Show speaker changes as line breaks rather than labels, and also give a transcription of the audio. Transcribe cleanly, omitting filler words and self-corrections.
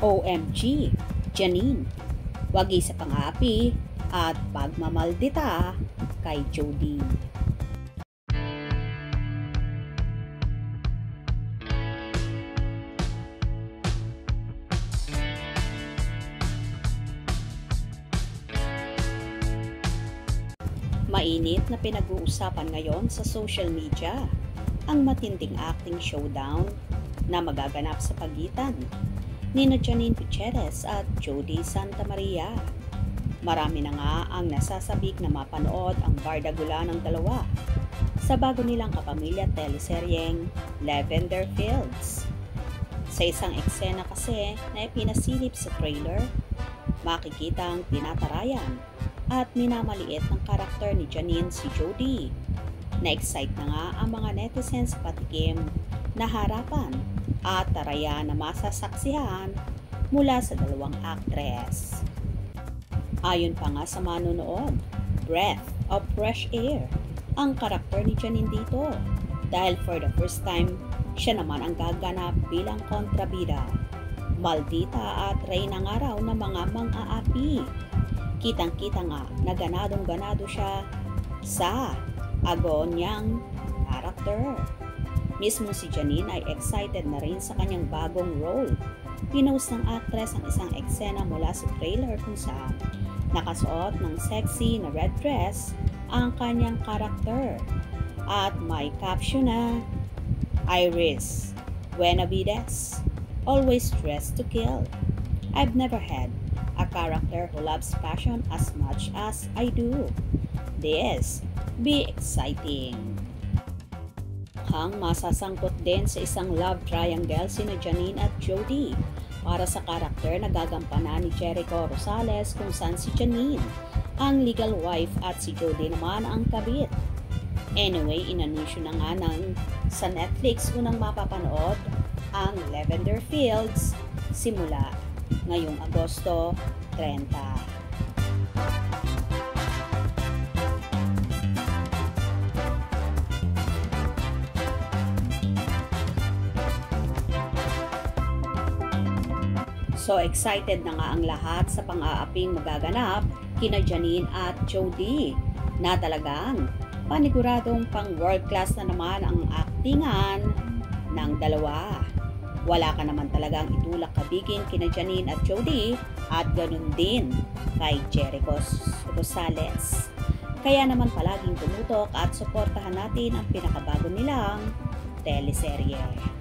OMG, Janine, wagi sa pang-aapi at pagmamaldita kay Jody. Mainit na pinag-uusapan ngayon sa social media ang matinding acting showdown na magaganap sa pagitan ni Janine Gutierrez at Jody Santa Maria. Marami na nga ang nasasabik na mapanood ang bardagula ng dalawa sa bago nilang kapamilya teleseryeng Lavender Fields. Sa isang eksena kasi na ipinasilip sa trailer, makikita ang tinatarayan at minamaliit ng karakter ni Janine si Jody. Na-excite na nga ang mga netizens patikim na harapan at taraya na masasaksihan mula sa dalawang aktres. Ayon pa nga sa manonood, breath of fresh air ang karakter ni Janine dito dahil for the first time siya naman ang gaganap bilang kontrabida. Maldita at reyna nga raw ng mga mang-aapi. Kitang-kita nga na ganadong-ganado siya sa agonyang karakter. Mismo si Janine ay excited na rin sa kanyang bagong role. Pinost ng actress ang isang eksena mula sa trailer kung saan nakasuot ng sexy na red dress ang kanyang karakter at may caption na Iris Benavides, always dressed to kill. I've never had a character who loves passion as much as I do. This be exciting. Hang masasangkot din sa isang love triangle sina Janine at Jody para sa karakter na gagampanan ni Jericho Rosales kung saan si Janine ang legal wife at si Jody naman ang kabit. Anyway, inanunsyo na nga sa Netflix unang mapapanood ang Lavender Fields simula ngayong Agosto 30. So excited na nga ang lahat sa pang-aaping magaganap kina Janine at Jody na talagang paniguradong pang world class na naman ang aktingan ng dalawa. Wala ka naman talagang itulak kabigin kina Janine at Jody at ganun din kay Jericho Rosales. Kaya naman palaging tumutok at suportahan natin ang pinakabago nilang teleserye.